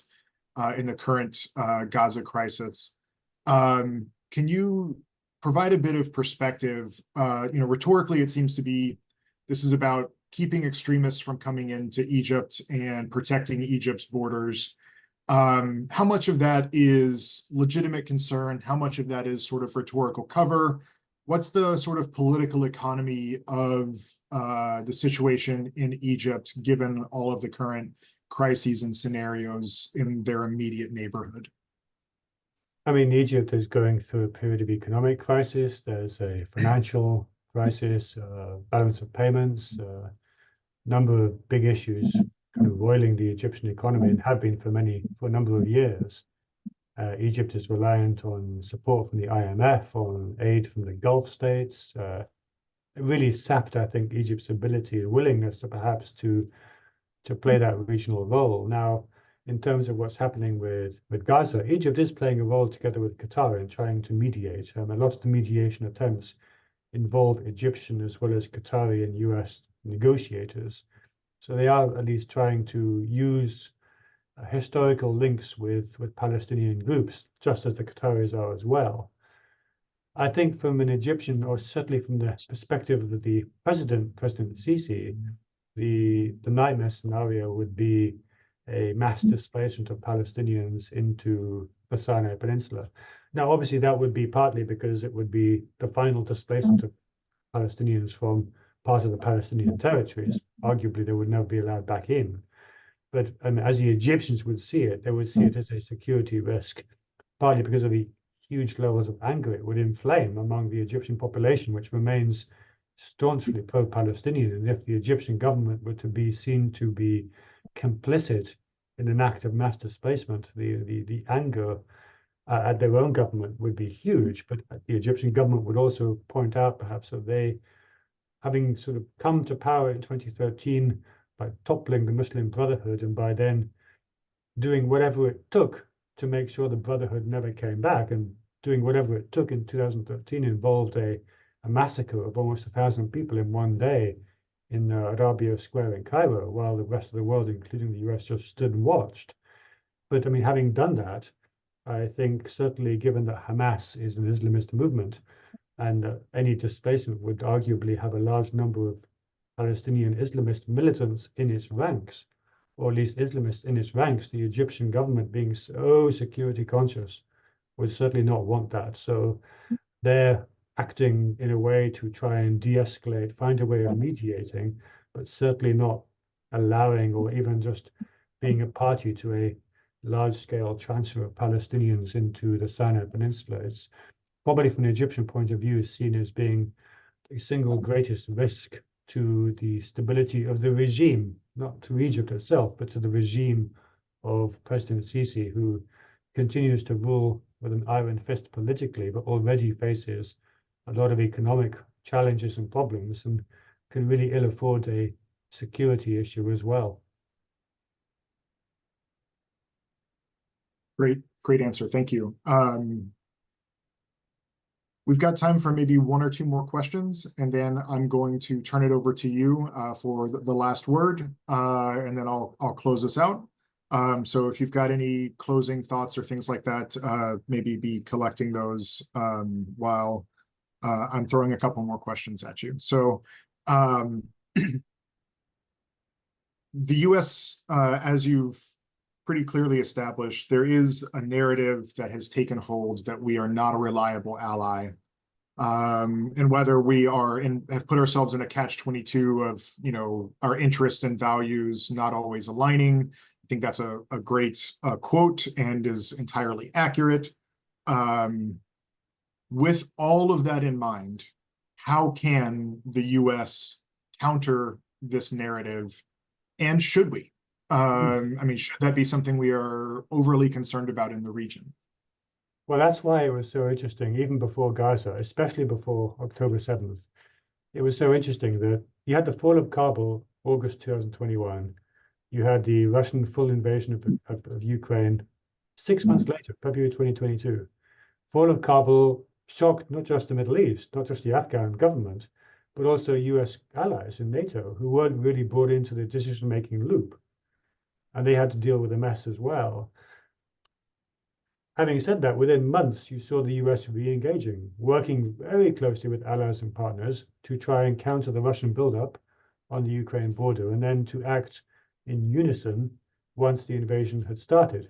in the current Gaza crisis. Can you provide a bit of perspective? Rhetorically, it seems to be this is about keeping extremists from coming into Egypt and protecting Egypt's borders. How much of that is legitimate concern? How much of that is sort of rhetorical cover? What's the sort of political economy of the situation in Egypt, given all of the current crises and scenarios in their immediate neighborhood? I mean, Egypt is going through a period of economic crisis. There's a financial crisis, balance of payments, number of big issues kind of roiling the Egyptian economy, and have been for a number of years. Egypt is reliant on support from the IMF, on aid from the Gulf states. It really sapped, I think, Egypt's ability and willingness to perhaps to play that regional role. Now, in terms of what's happening with Gaza, Egypt is playing a role together with Qatar in trying to mediate. A lot of the mediation attempts involve Egyptian as well as Qatari and US negotiators. So they are at least trying to use historical links with Palestinian groups, just as the Qataris are as well. I think from an Egyptian, or certainly from the perspective of the President Sisi, the nightmare scenario would be a mass displacement of Palestinians into the Sinai Peninsula. Now, obviously, that would be partly because it would be the final displacement of Palestinians from part of the Palestinian territories. Arguably, they would never be allowed back in. But as the Egyptians would see it, they would see it as a security risk, partly because of the huge levels of anger it would inflame among the Egyptian population, which remains staunchly pro-Palestinian. And if the Egyptian government were to be seen to be complicit in an act of mass displacement, the anger at their own government would be huge. But the Egyptian government would also point out perhaps that they, having sort of come to power in 2013 by toppling the Muslim Brotherhood, and by then doing whatever it took to make sure the Brotherhood never came back, and doing whatever it took in 2013 involved a massacre of almost 1,000 people in one day in Arabia Square in Cairo, while the rest of the world, including the US, just stood and watched. But I mean, having done that, I think certainly given that Hamas is an Islamist movement, and any displacement would arguably have a large number of Palestinian Islamist militants in its ranks, or at least Islamists in its ranks, the Egyptian government, being so security conscious, would certainly not want that. So they're acting in a way to try and de-escalate, find a way of mediating, but certainly not allowing or even just being a party to a large-scale transfer of Palestinians into the Sinai Peninsula. probably from the Egyptian point of view, is seen as being the single greatest risk to the stability of the regime, not to Egypt itself, but to the regime of President Sisi, who continues to rule with an iron fist politically, but already faces a lot of economic challenges and problems, and can really ill afford a security issue as well. Great answer. Thank you. We've got time for maybe one or two more questions, and then I'm going to turn it over to you for the last word, and then I'll close us out. So if you've got any closing thoughts or things like that, maybe be collecting those while I'm throwing a couple more questions at you. So the US, as you've pretty clearly established, there is a narrative that has taken hold that we are not a reliable ally. And whether we are have put ourselves in a catch-22 of, our interests and values not always aligning. I think that's a great quote and is entirely accurate. With all of that in mind, how can the US counter this narrative, and should we? I mean, should that be something we are overly concerned about in the region? Well, that's why it was so interesting, even before Gaza, especially before October 7th. It was so interesting that you had the fall of Kabul, August 2021. You had the Russian full invasion of Ukraine 6 months later, February 2022. Fall of Kabul shocked not just the Middle East, not just the Afghan government, but also US allies in NATO who weren't really brought into the decision-making loop. And they had to deal with a mess as well. Having said that, within months, you saw the US re-engaging, working very closely with allies and partners to try and counter the Russian buildup on the Ukraine border, and then to act in unison once the invasion had started.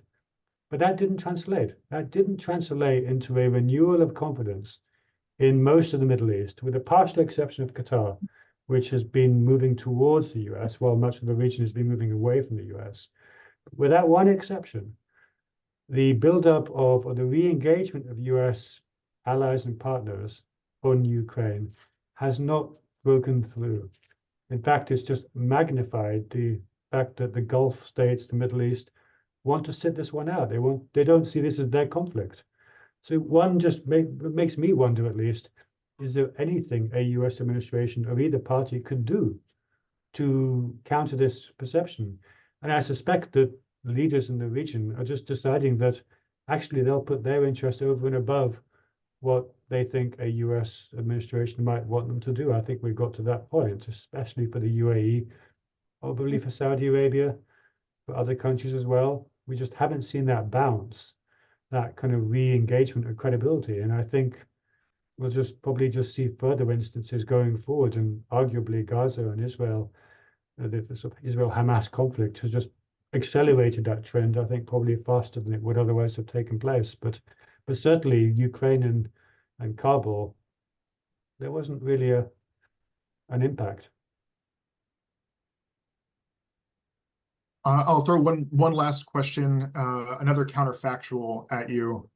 But that didn't translate. That didn't translate into a renewal of confidence in most of the Middle East, with a partial exception of Qatar, which has been moving towards the US, while much of the region has been moving away from the US. With that one exception, the buildup of, or the re-engagement of US allies and partners on Ukraine has not broken through. In fact, it's just magnified the fact that the Gulf states, the Middle East, want to sit this one out. They don't see this as their conflict. So one just makes me wonder, at least, is there anything a US administration of either party could do to counter this perception? And I suspect that leaders in the region are just deciding that actually they'll put their interest over and above what they think a US administration might want them to do. I think we've got to that point, especially for the UAE, probably for Saudi Arabia, for other countries as well. We just haven't seen that bounce, that kind of re-engagement of credibility. And I think we'll probably see further instances going forward, and arguably Gaza and Israel, the Israel-Hamas conflict has just accelerated that trend, I think, probably faster than it would otherwise have taken place. But certainly Ukraine and Kabul, there wasn't really an impact. I'll throw one last question, another counterfactual at you.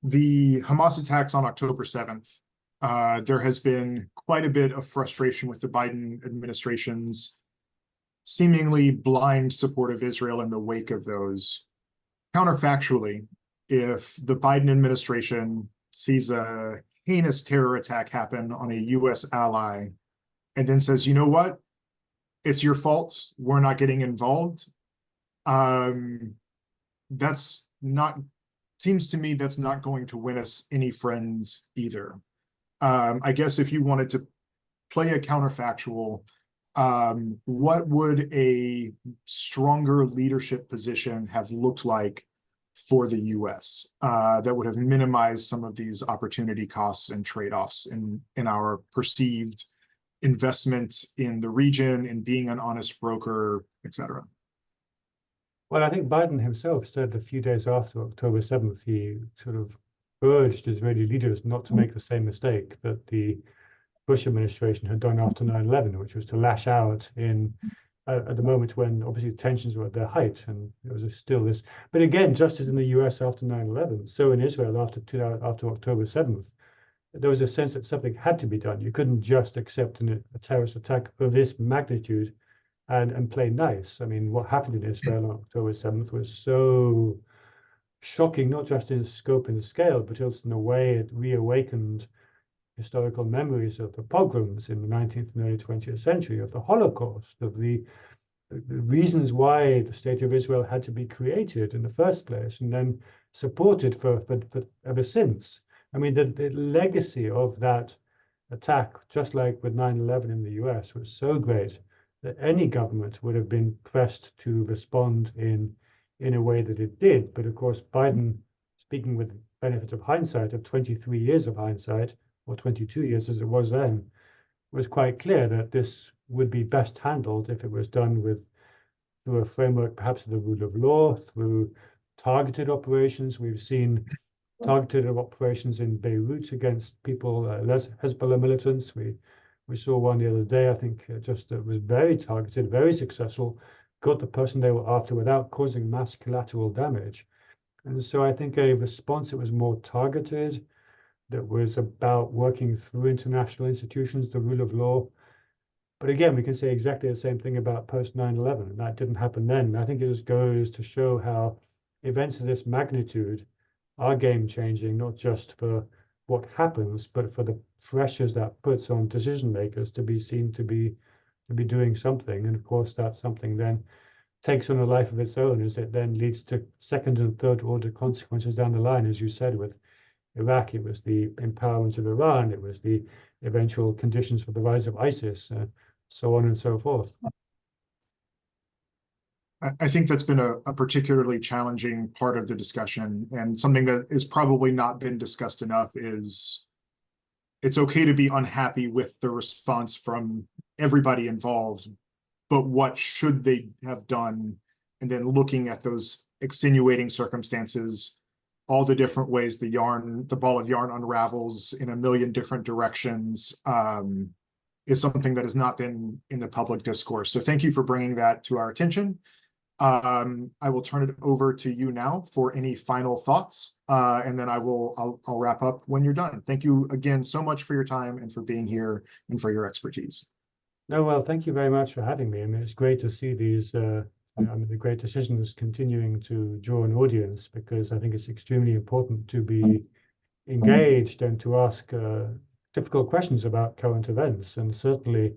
The Hamas attacks on October 7th, there has been quite a bit of frustration with the Biden administration's seemingly blind support of Israel in the wake of those. Counterfactually, if the Biden administration sees a heinous terror attack happen on a US ally and then says, you know what, it's your fault, we're not getting involved, seems to me that's not going to win us any friends either. I guess if you wanted to play a counterfactual, what would a stronger leadership position have looked like for the US that would have minimized some of these opportunity costs and trade-offs in our perceived investment in the region, in being an honest broker, et cetera? Well, I think Biden himself said a few days after October 7th, he sort of urged Israeli leaders not to make the same mistake that the Bush administration had done after 9/11, which was to lash out in at the moment when obviously tensions were at their height, and there was still this. But again, just as in the US after 9/11, so in Israel after October 7th, there was a sense that something had to be done. You couldn't just accept a terrorist attack of this magnitude and play nice. I mean, what happened in Israel on October 7th was so shocking, not just in scope and scale, but also in a way it reawakened historical memories of the pogroms in the 19th and early 20th century, of the Holocaust, of the reasons why the State of Israel had to be created in the first place and then supported for ever since. I mean, the legacy of that attack, just like with 9/11 in the US, was so great that any government would have been pressed to respond in a way that it did. But of course, Biden, speaking with the benefit of hindsight, of 23 years of hindsight, or 22 years as it was then, was quite clear that this would be best handled if it was done through a framework, perhaps of the rule of law, through targeted operations. We've seen targeted operations in Beirut against people, Hezbollah militants. We saw one the other day, I think, just was very targeted, very successful, got the person they were after without causing mass collateral damage. And so I think a response that was more targeted, that was about working through international institutions, the rule of law. But again, we can say exactly the same thing about post 9/11, and that didn't happen then. And I think it just goes to show how events of this magnitude are game changing, not just for what happens, but for the pressures that puts on decision makers to be seen to be doing something. And of course, that something then takes on a life of its own, as it then leads to second and third order consequences down the line. As you said, with Iraq, it was the empowerment of Iran, it was the eventual conditions for the rise of ISIS, so on and so forth. I think that's been a particularly challenging part of the discussion, and something that is probably not been discussed enough is it's okay to be unhappy with the response from everybody involved, but what should they have done? And then looking at those extenuating circumstances, all the different ways the ball of yarn unravels in a million different directions, is something that has not been in the public discourse. So thank you for bringing that to our attention. I will turn it over to you now for any final thoughts, and then I'll wrap up when you're done. Thank you again so much for your time and for being here and for your expertise. No, well, thank you very much for having me. I mean, it's great to see these the great decisions continuing to draw an audience, because I think it's extremely important to be engaged and to ask difficult questions about current events. And certainly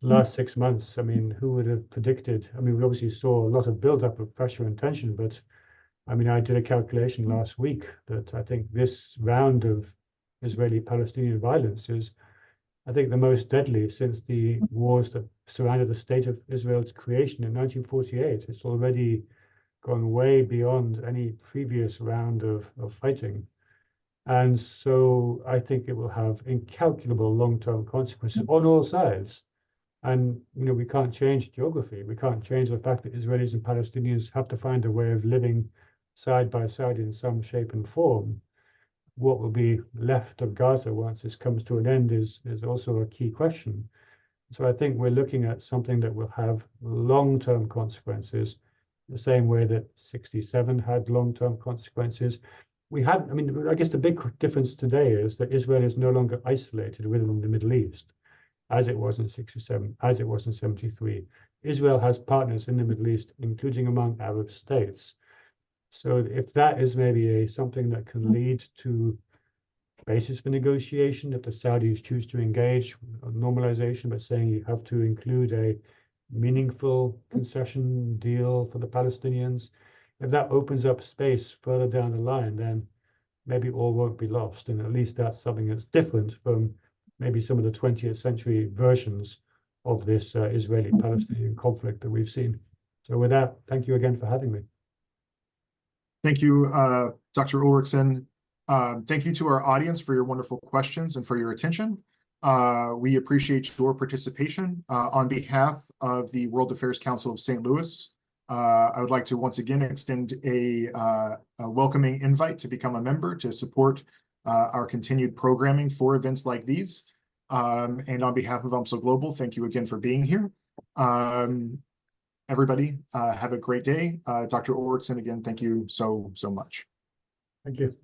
last 6 months, I mean, who would have predicted? I mean, we obviously saw a lot of buildup of pressure and tension, but I mean, I did a calculation last week that I think this round of Israeli-Palestinian violence is, I think, the most deadly since the wars that surrounded the state of Israel's creation in 1948. It's already gone way beyond any previous round of fighting. And so I think it will have incalculable long-term consequences on all sides. And, you know, we can't change geography. We can't change the fact that Israelis and Palestinians have to find a way of living side by side in some shape and form. What will be left of Gaza once this comes to an end is also a key question. So I think we're looking at something that will have long-term consequences, the same way that 67 had long-term consequences. I mean, I guess the big difference today is that Israel is no longer isolated within the Middle East, as it was in 67, as it was in 73. Israel has partners in the Middle East, including among Arab states. So if that is maybe something that can lead to basis for negotiation, if the Saudis choose to engage normalization, but saying you have to include a meaningful concession deal for the Palestinians, if that opens up space further down the line, then maybe all won't be lost. And at least that's something that's different from maybe some of the 20th century versions of this Israeli-Palestinian conflict that we've seen. So with that, thank you again for having me. Thank you, Dr. Ulrichsen. Thank you to our audience for your wonderful questions and for your attention. We appreciate your participation. On behalf of the World Affairs Council of St. Louis, I would like to once again extend a welcoming invite to become a member to support our continued programming for events like these. And on behalf of UMSL Global, thank you again for being here. Everybody, have a great day. Dr. Ulrichsen, again, thank you so much. Thank you.